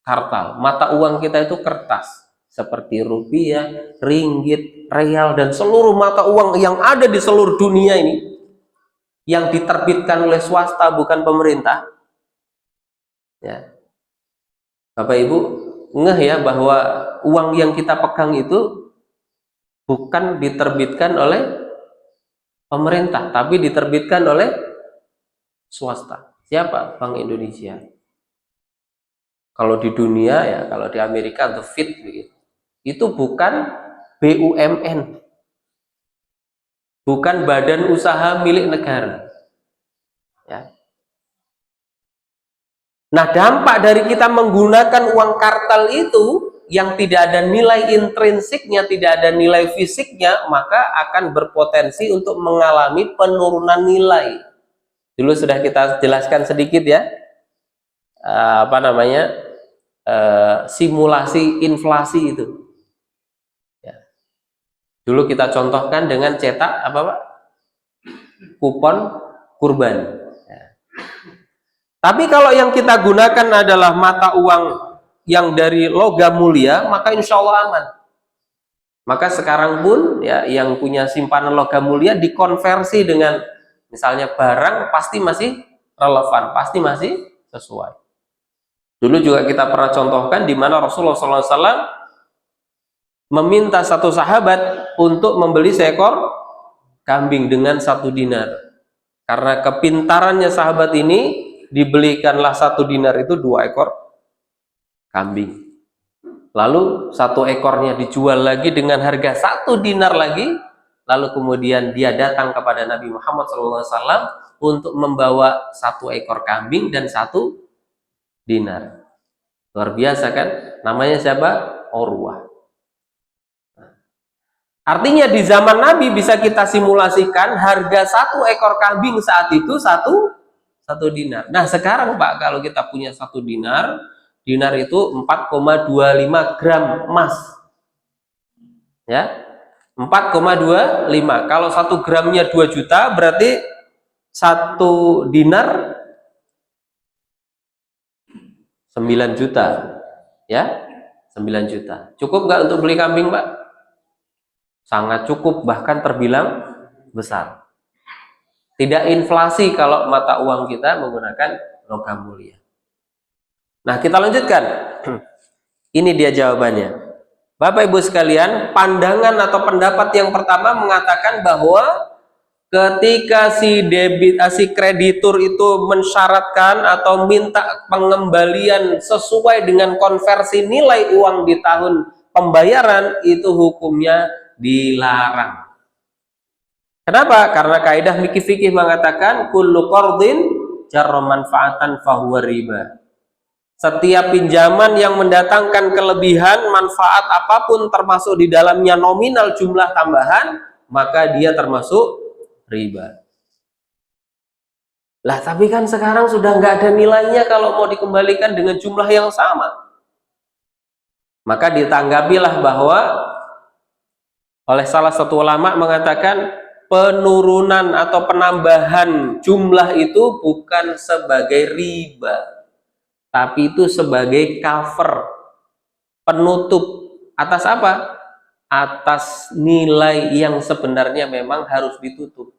kartal, mata uang kita itu kertas, seperti rupiah, ringgit, real, dan seluruh mata uang yang ada di seluruh dunia ini yang diterbitkan oleh swasta bukan pemerintah. Ya, Bapak Ibu ngeh ya bahwa uang yang kita pegang itu bukan diterbitkan oleh pemerintah, tapi diterbitkan oleh swasta. Siapa? Bank Indonesia. Kalau di dunia ya, kalau di Amerika the Fed begitu. Itu bukan BUMN, bukan badan usaha milik negara. Ya. Nah, dampak dari kita menggunakan uang kartal itu yang tidak ada nilai intrinsiknya, tidak ada nilai fisiknya, maka akan berpotensi untuk mengalami penurunan nilai. Dulu sudah kita jelaskan sedikit ya, simulasi inflasi itu. Ya. Dulu kita contohkan dengan cetak apa Pak? Kupon kurban. Ya. Tapi kalau yang kita gunakan adalah mata uang yang dari logam mulia, maka insya Allah aman. Maka sekarang pun ya yang punya simpanan logam mulia dikonversi dengan misalnya barang, pasti masih relevan, pasti masih sesuai. Dulu juga kita pernah contohkan di mana Rasulullah SAW meminta satu sahabat untuk membeli seekor kambing dengan 1 dinar. Karena kepintarannya sahabat ini, dibelikanlah 1 dinar itu 2 ekor kambing. Lalu 1 ekornya dijual lagi dengan harga 1 dinar lagi. Lalu kemudian dia datang kepada Nabi Muhammad SAW untuk membawa 1 ekor kambing dan 1 dinar. Luar biasa kan? Namanya siapa? Urwah. Artinya di zaman Nabi bisa kita simulasikan harga 1 ekor kambing saat itu 1 dinar. Nah sekarang Pak, kalau kita punya 1 dinar, dinar itu 4,25 gram emas. Ya, 4,25. Kalau 1 gramnya 2 juta, berarti 1 dinar 9 juta. Ya, 9 juta. Cukup nggak untuk beli kambing Pak? sangat cukup, bahkan terbilang besar. Tidak inflasi kalau mata uang kita menggunakan logam mulia. Nah, kita lanjutkan. Ini dia jawabannya. Bapak Ibu sekalian, pandangan atau pendapat yang pertama mengatakan bahwa ketika si kreditur itu mensyaratkan atau minta pengembalian sesuai dengan konversi nilai uang di tahun pembayaran, itu hukumnya dilarang. Kenapa? Karena kaidah fikih mengatakan kullu qardin jarra manfaatan fahuwa riba. Setiap pinjaman yang mendatangkan kelebihan manfaat apapun termasuk di dalamnya nominal jumlah tambahan, maka dia termasuk riba. Lah, tapi kan sekarang sudah nggak ada nilainya kalau mau dikembalikan dengan jumlah yang sama. Maka ditanggapilah bahwa oleh salah satu ulama mengatakan penurunan atau penambahan jumlah itu bukan sebagai riba, tapi itu sebagai cover, penutup atas apa? Atas nilai yang sebenarnya memang harus ditutup.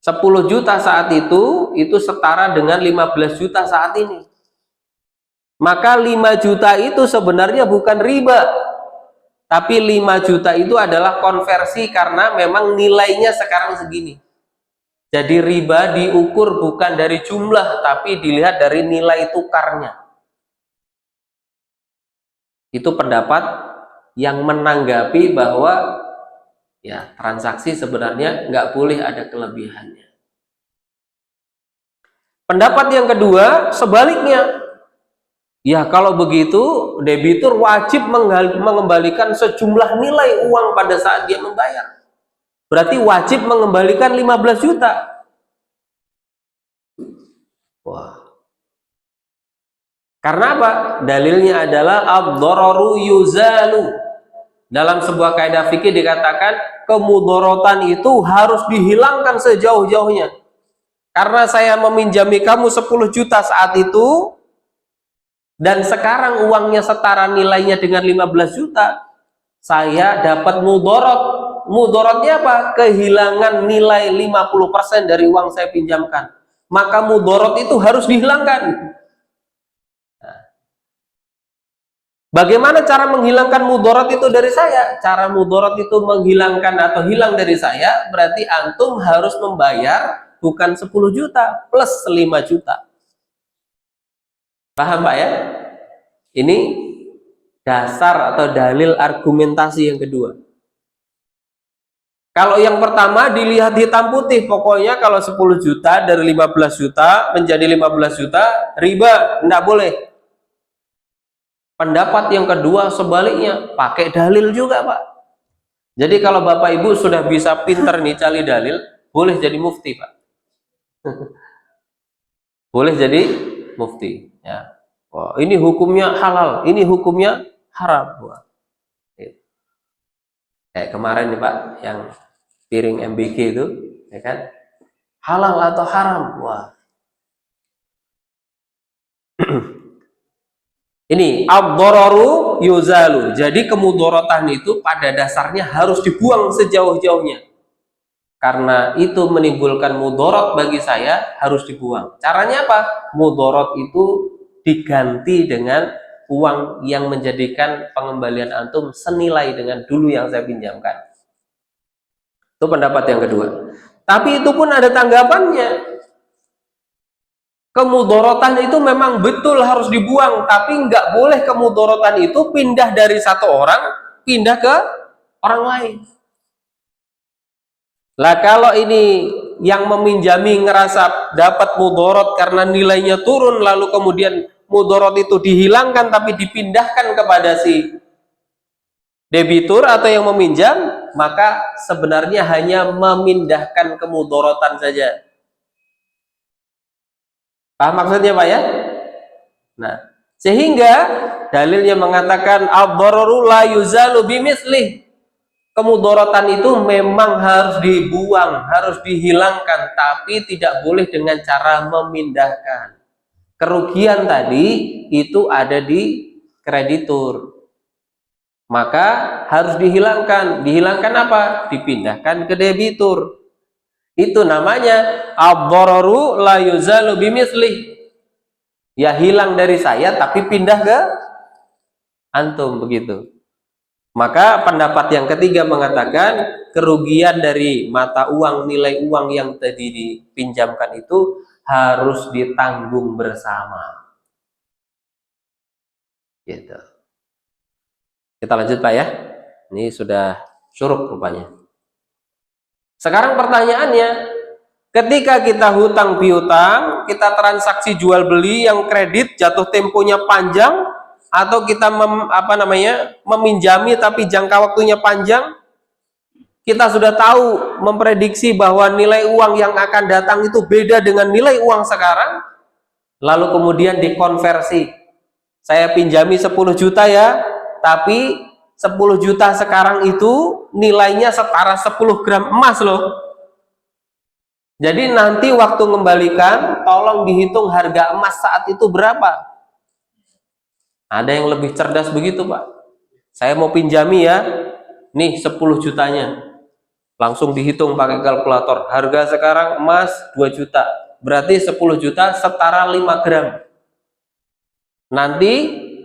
10 juta saat itu setara dengan 15 juta saat ini. Maka 5 juta itu sebenarnya bukan riba, tapi 5 juta itu adalah konversi karena memang nilainya sekarang segini. Jadi riba diukur bukan dari jumlah, tapi dilihat dari nilai tukarnya. Itu pendapat yang menanggapi bahwa ya transaksi sebenarnya nggak boleh ada kelebihannya. Pendapat yang kedua sebaliknya. Ya kalau begitu debitur wajib mengembalikan sejumlah nilai uang pada saat dia membayar. Berarti wajib mengembalikan 15 juta. Wah. Karena apa? Dalilnya adalah ad-dhararu yuzalu. Dalam sebuah kaidah fikih dikatakan kemudorotan itu harus dihilangkan sejauh-jauhnya. Karena saya meminjami kamu 10 juta saat itu dan sekarang uangnya setara nilainya dengan 15 juta, saya dapat mudorot. Mudorotnya apa? Kehilangan nilai 50% dari uang saya pinjamkan. Maka mudorot itu harus dihilangkan. Bagaimana cara menghilangkan mudorot itu dari saya? Cara mudorot itu menghilangkan atau hilang dari saya, berarti antum harus membayar bukan 10 juta plus 5 juta. Paham Pak ya? Ini dasar atau dalil argumentasi yang kedua. Kalau yang pertama dilihat hitam putih, pokoknya kalau 10 juta dari 15 juta menjadi 15 juta, riba, enggak boleh. Pendapat yang kedua sebaliknya, pakai dalil juga Pak. Jadi kalau Bapak Ibu sudah bisa pinter nih cari dalil, boleh jadi mufti Pak. Boleh jadi mufti. Ya. Wah, ini hukumnya halal, ini hukumnya haram. Wah. Kayak kemarin nih Pak, yang piring MBK itu, ya kan? Halal atau haram? Wah. Ini ad-dhararu yuzalu. Jadi kemudorotan itu pada dasarnya harus dibuang sejauh-jauhnya. Karena itu menimbulkan mudorot bagi saya, harus dibuang. Caranya apa? Mudorot itu diganti dengan uang yang menjadikan pengembalian antum senilai dengan dulu yang saya pinjamkan. Itu pendapat yang kedua. Tapi itu pun ada tanggapannya. Kemudorotan itu memang betul harus dibuang, tapi nggak boleh kemudorotan itu pindah dari satu orang, pindah ke orang lain. Lah kalau ini yang meminjami ngerasa dapat mudorot karena nilainya turun, lalu kemudian mudorot itu dihilangkan tapi dipindahkan kepada si debitur atau yang meminjam, maka sebenarnya hanya memindahkan kemudorotan saja. Paham maksudnya Pak ya? Nah, sehingga dalilnya mengatakan ad-dhararu la yuzalu bimithlihi. Kemudorotan itu memang harus dibuang, harus dihilangkan, tapi tidak boleh dengan cara memindahkan. Kerugian tadi itu ada di kreditur. maka harus dihilangkan. Dihilangkan apa? Dipindahkan ke debitur. Itu namanya ad-dhararu la yuzalu bimithli. Ya hilang dari saya tapi pindah ke antum, begitu. Maka pendapat yang ketiga mengatakan kerugian dari mata uang, nilai uang yang tadi dipinjamkan itu harus ditanggung bersama. Gitu. Kita lanjut Pak ya. Ini sudah syuruk rupanya. Sekarang pertanyaannya, ketika kita hutang piutang, kita transaksi jual beli yang kredit jatuh temponya panjang, atau kita meminjami tapi jangka waktunya panjang, kita sudah tahu memprediksi bahwa nilai uang yang akan datang itu beda dengan nilai uang sekarang, lalu kemudian dikonversi. Saya pinjami 10 juta ya, tapi 10 juta sekarang itu nilainya setara 10 gram emas loh. Jadi nanti waktu mengembalikan, tolong dihitung harga emas saat itu berapa. Ada yang lebih cerdas begitu Pak. Saya mau pinjami ya, nih 10 jutanya. Langsung dihitung pakai kalkulator. Harga sekarang emas 2 juta. Berarti 10 juta setara 5 gram. Nanti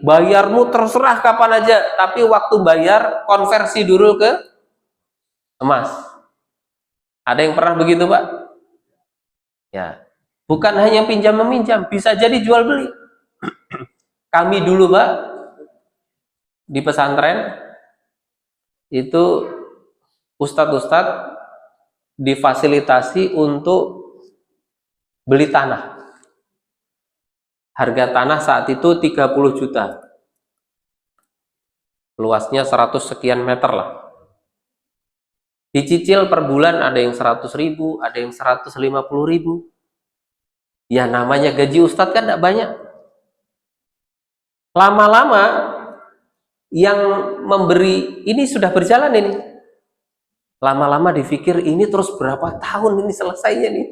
bayarmu terserah kapan aja, tapi waktu bayar konversi dulu ke emas. Ada yang pernah begitu Pak? Ya, bukan hanya pinjam meminjam, bisa jadi jual beli. Kami dulu Pak di pesantren itu ustadz-ustadz difasilitasi untuk beli tanah. Harga tanah saat itu 30 juta. Luasnya 100 sekian meter lah. Dicicil per bulan ada yang 100.000, ada yang 150.000. Ya namanya gaji ustadz kan tidak banyak. Lama-lama yang memberi ini sudah berjalan ini. Lama-lama dipikir ini terus berapa tahun ini selesainya nih.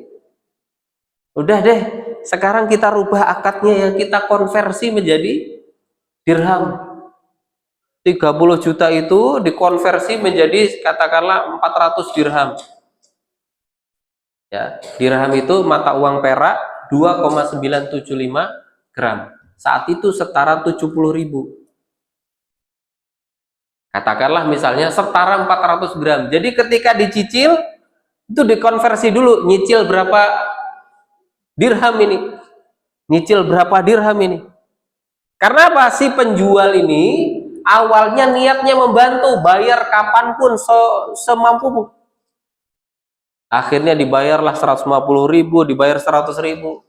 Udah deh, sekarang kita rubah akadnya ya, kita konversi menjadi dirham. 30 juta itu dikonversi menjadi katakanlah 400 dirham. Ya, dirham itu mata uang perak 2,975 gram. Saat itu setara 70.000. Katakanlah misalnya setara 400 gram. Jadi ketika dicicil itu dikonversi dulu, nyicil berapa dirham ini, nyicil berapa dirham ini. Karena apa? Si penjual ini awalnya niatnya membantu, bayar kapanpun semampumu. Akhirnya dibayarlah 150.000, dibayar 100.000.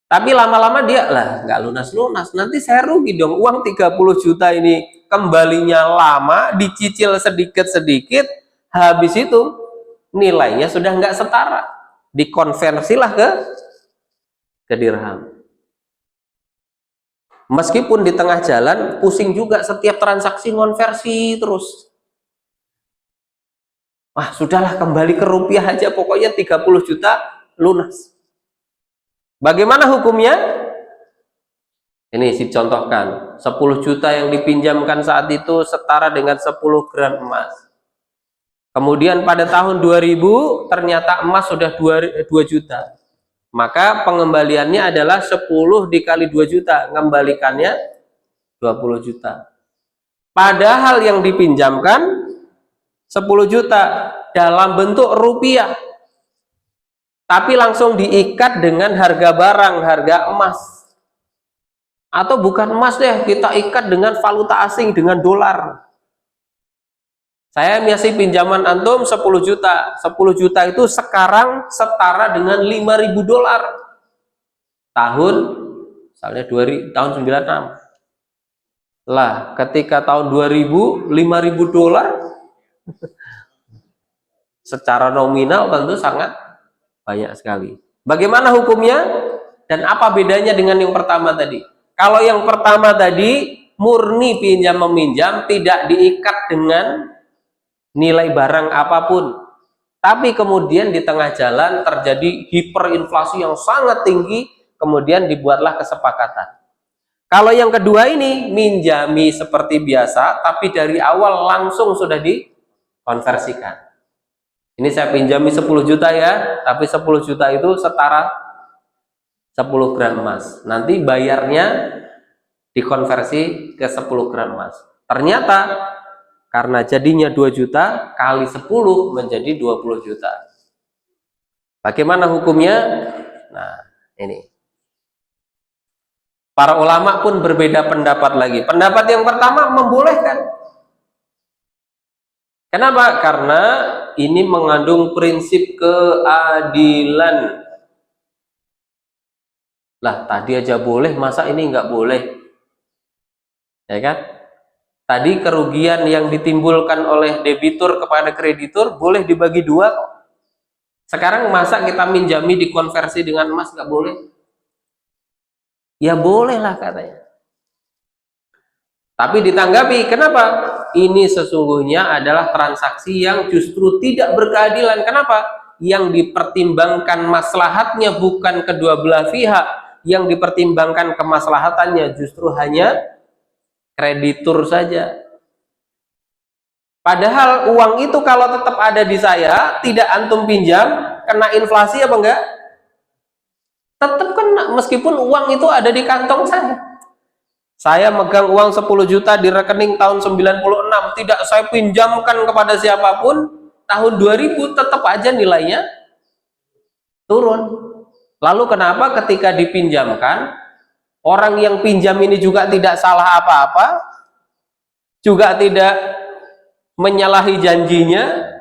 Tapi lama-lama dia lah nggak lunas-lunas, nanti saya rugi dong. Uang 30 juta ini kembalinya lama, dicicil sedikit-sedikit, habis itu nilainya sudah nggak setara. Dikonversilah ke dirham. Meskipun di tengah jalan pusing juga, setiap transaksi konversi terus. Wah, sudahlah kembali ke rupiah aja, pokoknya 30 juta lunas. Bagaimana hukumnya? Ini dicontohkan. 10 juta yang dipinjamkan saat itu setara dengan 10 gram emas. Kemudian pada tahun 2000 ternyata emas sudah 2 juta. Maka pengembaliannya adalah 10 dikali 2 juta. Mengembalikannya 20 juta. Padahal yang dipinjamkan 10 juta dalam bentuk rupiah. Tapi langsung diikat dengan harga barang, harga emas. Atau bukan emas deh, kita ikat dengan valuta asing, dengan dolar. Saya ngasih pinjaman antum 10 juta. 10 juta itu sekarang setara dengan 5.000 dolar. Tahun misalnya tahun 96. Lah, ketika tahun 2000 5.000 dolar secara nominal tentu sangat banyak sekali. Bagaimana hukumnya dan apa bedanya dengan yang pertama tadi? Kalau yang pertama tadi murni pinjam meminjam, tidak diikat dengan nilai barang apapun, tapi kemudian di tengah jalan terjadi hiperinflasi yang sangat tinggi, kemudian dibuatlah kesepakatan Kalau yang kedua ini minjami seperti biasa, tapi dari awal langsung sudah dikonversikan. Ini saya pinjami 10 juta ya, tapi 10 juta itu setara 10 gram emas. Nanti bayarnya dikonversi ke 10 gram emas. Ternyata karena jadinya 2 juta kali 10 menjadi 20 juta. Bagaimana hukumnya? Nah, ini. Para ulama pun berbeda pendapat lagi. Pendapat yang pertama membolehkan. Kenapa? Karena ini mengandung prinsip keadilan. Lah, tadi aja boleh, masa ini nggak boleh? Ya kan? Tadi kerugian yang ditimbulkan oleh debitur kepada kreditur boleh dibagi dua. Sekarang masa kita minjami dikonversi dengan emas nggak boleh? Ya bolehlah katanya. Tapi ditanggapi, kenapa? Ini sesungguhnya adalah transaksi yang justru tidak berkeadilan. Kenapa? Yang dipertimbangkan maslahatnya bukan kedua belah pihak, yang dipertimbangkan kemaslahatannya justru hanya kreditur saja. Padahal uang itu kalau tetap ada di saya, tidak antum pinjam, kena inflasi apa enggak? Tetap kena, meskipun uang itu ada di kantong saya. Saya megang uang 10 juta di rekening tahun 96, tidak saya pinjamkan kepada siapapun, tahun 2000 tetap aja nilainya turun. Lalu kenapa ketika dipinjamkan, orang yang pinjam ini juga tidak salah apa-apa, juga tidak menyalahi janjinya,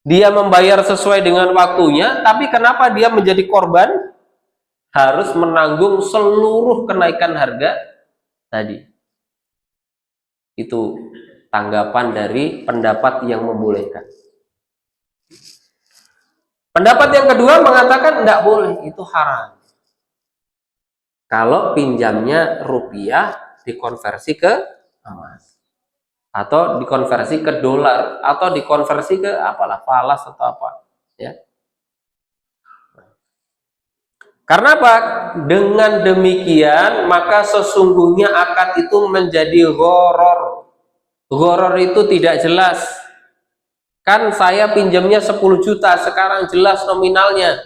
dia membayar sesuai dengan waktunya, tapi kenapa dia menjadi korban? Harus menanggung seluruh kenaikan harga tadi. Itu tanggapan dari pendapat yang membolehkan. Pendapat yang kedua mengatakan tidak boleh, itu haram. Kalau pinjamnya rupiah dikonversi ke emas, atau dikonversi ke dolar, atau dikonversi ke apalah, falas atau apa, ya. Karena apa? Dengan demikian maka sesungguhnya akad itu menjadi gharar. Gharar itu tidak jelas. Kan saya pinjamnya 10 juta, sekarang jelas nominalnya.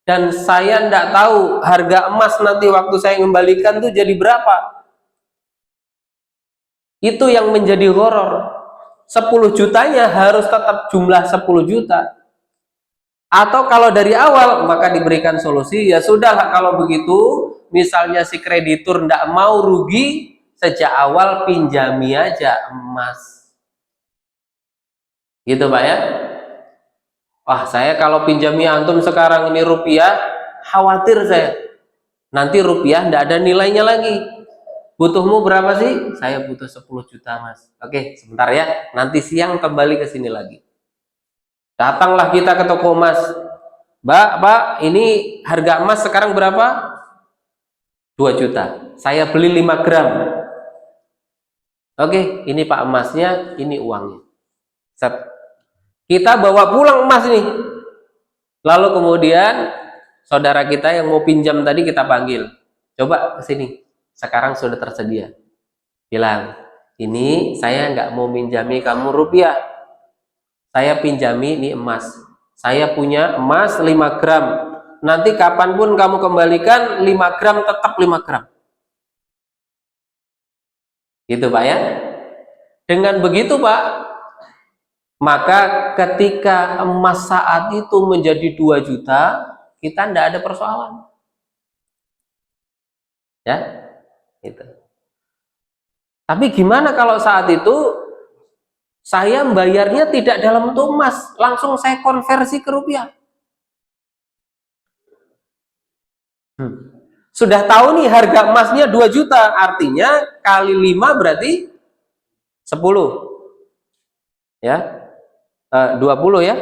Dan saya tidak tahu harga emas nanti waktu saya kembalikan tuh jadi berapa. Itu yang menjadi gharar. 10 jutanya harus tetap jumlah 10 juta. Atau kalau dari awal maka diberikan solusi, ya sudah kalau begitu, misalnya si kreditur tidak mau rugi, sejak awal pinjami aja emas. Gitu Pak ya. Wah, saya kalau pinjami antum sekarang ini rupiah, khawatir saya. Nanti rupiah tidak ada nilainya lagi. Butuhmu berapa sih? Saya butuh 10 juta Mas. Oke, sebentar ya. Nanti siang kembali ke sini lagi. Datanglah kita ke toko emas. Pak, ini harga emas sekarang berapa? 2 juta. Saya beli 5 gram. Oke, ini Pak emasnya, ini uangnya. Set. Kita bawa pulang emas nih. Lalu kemudian saudara kita yang mau pinjam tadi kita panggil. Coba ke sini. Sekarang sudah tersedia. Bilang, ini saya nggak mau minjami kamu rupiah. Saya pinjami ini emas. Saya punya emas 5 gram. Nanti kapanpun kamu kembalikan 5 gram tetap 5 gram. Gitu Pak ya. Dengan begitu Pak, maka ketika emas saat itu menjadi 2 juta, kita tidak ada persoalan. Ya, gitu. Tapi gimana kalau saat itu saya bayarnya tidak dalam bentuk emas, langsung saya konversi ke rupiah. Sudah tahu nih harga emasnya 2 juta, artinya kali 5 berarti 10. Ya. 20 ya?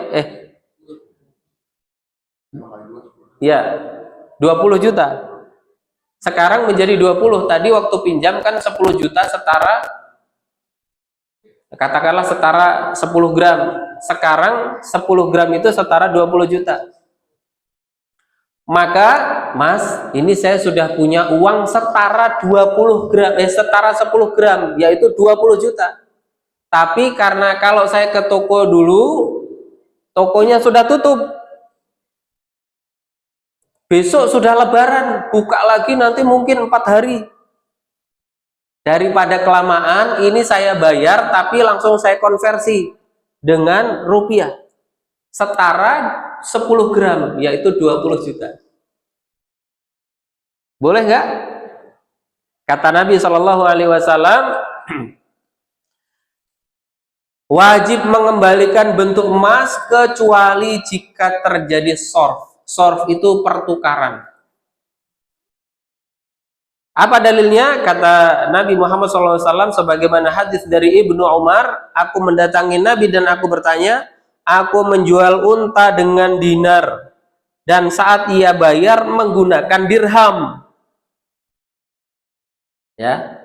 Ya. 20 juta. Sekarang menjadi 20. Tadi waktu pinjam kan 10 juta setara, katakanlah setara 10 gram. Sekarang 10 gram itu setara 20 juta. Maka, Mas, ini saya sudah punya uang setara 20 gram, setara 10 gram, yaitu 20 juta. Tapi karena kalau saya ke toko dulu, tokonya sudah tutup. Besok sudah lebaran, buka lagi nanti mungkin 4 hari. Daripada kelamaan, ini saya bayar tapi langsung saya konversi dengan rupiah. Setara 10 gram, yaitu 20 juta. Boleh nggak? Kata Nabi Shallallahu Alaihi Wasallam, wajib mengembalikan bentuk emas kecuali jika terjadi sorf. Sorf itu pertukaran. Apa dalilnya? Kata Nabi Muhammad SAW sebagaimana hadis dari Ibnu Umar, aku mendatangi Nabi dan aku bertanya, aku menjual unta dengan dinar dan saat ia bayar menggunakan dirham. Ya,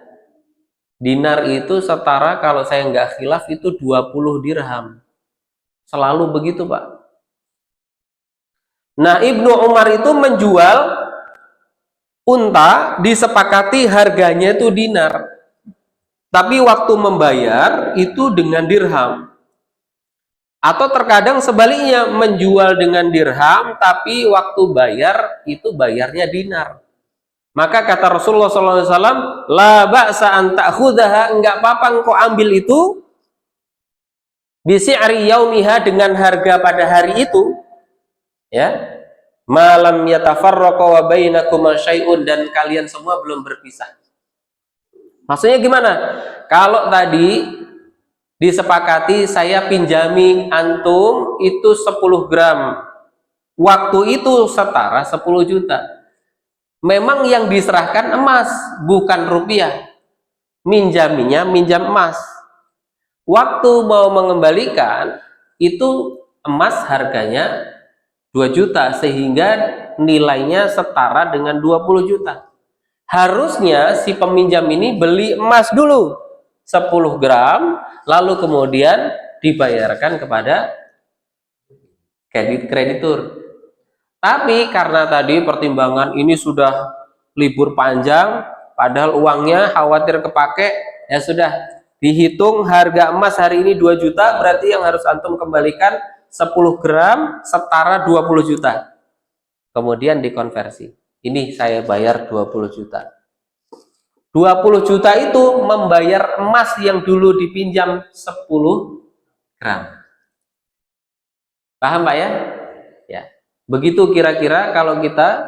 dinar itu setara, kalau saya nggak khilaf, itu 20 dirham. Selalu begitu, Pak. Nah, Ibnu Umar itu menjual unta, disepakati harganya itu dinar. Tapi waktu membayar itu dengan dirham. Atau terkadang sebaliknya, menjual dengan dirham, tapi waktu bayar itu bayarnya dinar. Maka kata Rasulullah SAW, la ba'sa an ta'khudhaha, enggak apa-apa engkau ambil itu bisi'ri yaumiha, dengan harga pada hari itu, ya, malam yatafarraqa wa bainakum syai'un, dan kalian semua belum berpisah. Maksudnya gimana? Kalau tadi disepakati saya pinjami antum itu 10 gram, waktu itu setara 10 juta. Memang yang diserahkan emas, bukan rupiah. Minjaminya minjam emas. Waktu mau mengembalikan, itu emas harganya 2 juta, sehingga nilainya setara dengan 20 juta. Harusnya si peminjam ini beli emas dulu 10 gram, lalu kemudian dibayarkan kepada kreditur. Tapi karena tadi pertimbangan ini sudah libur panjang, padahal uangnya khawatir kepake, ya sudah dihitung harga emas hari ini 2 juta, berarti yang harus antum kembalikan 10 gram setara 20 juta. Kemudian dikonversi. Ini saya bayar 20 juta. 20 juta itu membayar emas yang dulu dipinjam 10 gram. Paham Pak ya? Ya. Begitu kira-kira kalau kita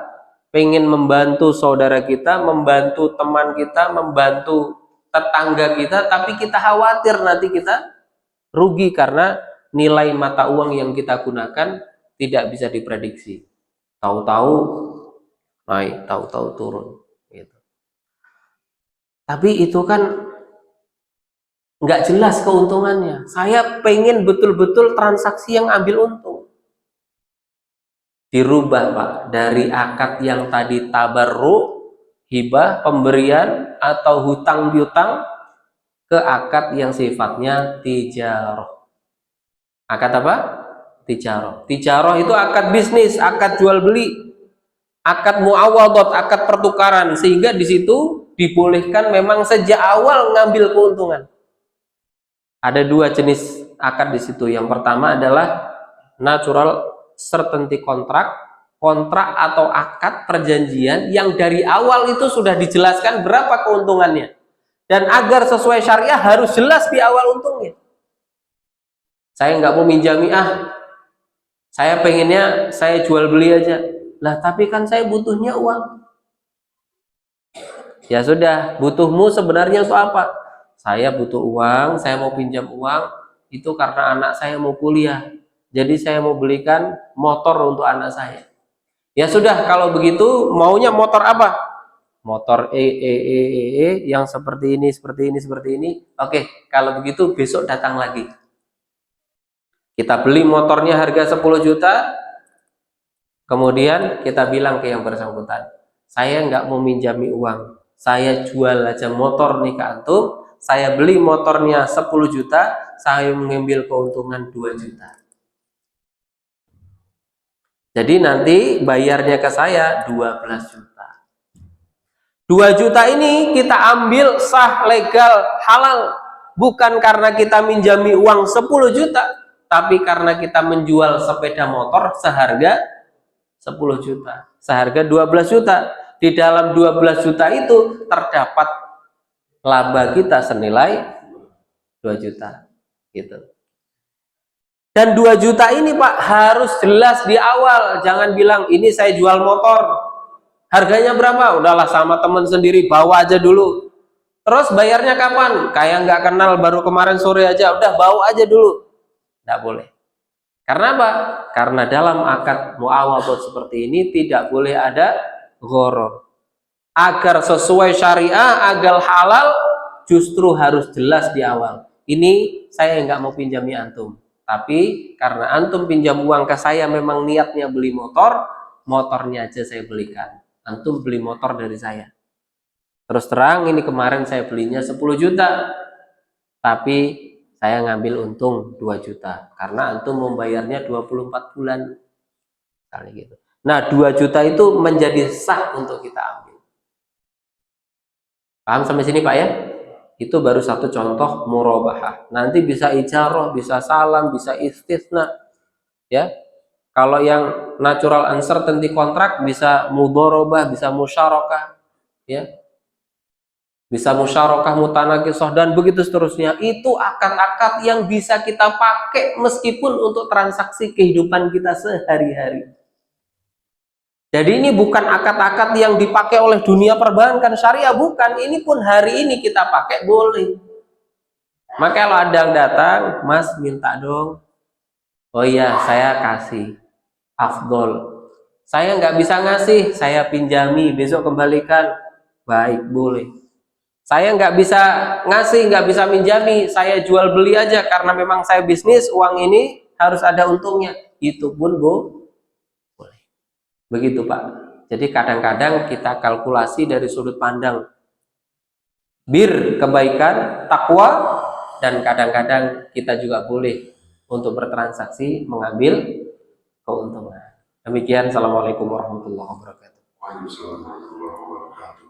pengen membantu saudara kita, membantu teman kita, membantu tetangga kita, tapi kita khawatir nanti kita rugi karena nilai mata uang yang kita gunakan tidak bisa diprediksi. Tahu-tahu naik, tahu-tahu turun. Gitu. Tapi itu kan nggak jelas keuntungannya. Saya pengen betul-betul transaksi yang ambil untung. Dirubah Pak, dari akad yang tadi tabarruk, hibah, pemberian atau hutang piutang, ke akad yang sifatnya tijarah. Akad apa? Tijarah. Tijarah itu akad bisnis, akad jual beli, akad muawadhat, akad pertukaran, sehingga di situ dibolehkan memang sejak awal ngambil keuntungan. Ada 2 jenis akad di situ. Yang pertama adalah natural certainty kontrak atau akad perjanjian yang dari awal itu sudah dijelaskan berapa keuntungannya, dan agar sesuai syariah harus jelas di awal untungnya. Saya nggak mau minjami, saya pengennya saya jual beli aja lah, tapi kan saya butuhnya uang. Ya sudah, butuhmu sebenarnya untuk apa? Saya butuh uang, saya mau pinjam uang itu karena anak saya mau kuliah. Jadi saya mau belikan motor untuk anak saya. Ya sudah, kalau begitu maunya motor apa? Motor yang seperti ini, seperti ini, seperti ini. Oke, kalau begitu besok datang lagi. Kita beli motornya harga 10 juta. Kemudian kita bilang ke yang bersangkutan, saya nggak mau minjami uang. Saya jual aja motor nih ke antum. Saya beli motornya 10 juta, saya mengambil keuntungan 2 juta. Jadi nanti bayarnya ke saya 12 juta. 2 juta ini kita ambil sah, legal, halal. Bukan karena kita minjami uang 10 juta, tapi karena kita menjual sepeda motor seharga 10 juta. Seharga 12 juta. Di dalam 12 juta itu terdapat laba kita senilai 2 juta. Gitu. Dan 2 juta ini Pak harus jelas di awal. Jangan bilang ini saya jual motor. Harganya berapa? Udahlah sama teman sendiri, bawa aja dulu. Terus bayarnya kapan? Kayak nggak kenal, baru kemarin sore aja. Udah bawa aja dulu. Nggak boleh. Karena apa? Karena dalam akad muawadhah seperti ini tidak boleh ada gharar. Agar sesuai syariah, agar halal, justru harus jelas di awal. Ini saya nggak mau pinjami antum. Tapi karena antum pinjam uang ke saya memang niatnya beli motor, motornya aja saya belikan. Antum beli motor dari saya. Terus terang ini kemarin saya belinya 10 juta. Tapi saya ngambil untung 2 juta. Karena antum membayarnya 24 bulan. Kali gitu. Nah 2 juta itu menjadi sah untuk kita ambil. Paham sampai sini Pak ya? Itu baru satu contoh murabahah. Nanti bisa ijarah, bisa salam, bisa istisna. Ya. Kalau yang natural uncertainty kontrak bisa mudharabah, bisa musyarakah, ya. Bisa musyarakah, mutanakisah dan begitu seterusnya. Itu akad-akad yang bisa kita pakai meskipun untuk transaksi kehidupan kita sehari-hari. Jadi ini bukan akad-akad yang dipakai oleh dunia perbankan syariah, bukan. Ini pun hari ini kita pakai boleh. Maka kalau ada yang datang, Mas minta dong. Oh iya, saya kasih. Afdol. Saya nggak bisa ngasih, saya pinjami, besok kembalikan. Baik, boleh. Saya nggak bisa ngasih, nggak bisa minjami, saya jual beli aja karena memang saya bisnis, uang ini harus ada untungnya. Itu pun boleh. Begitu Pak. Jadi kadang-kadang kita kalkulasi dari sudut pandang kebaikan, takwa, dan kadang-kadang kita juga boleh untuk bertransaksi mengambil keuntungan. Demikian, assalamualaikum warahmatullahi wabarakatuh. Waalaikumsalam warahmatullahi wabarakatuh.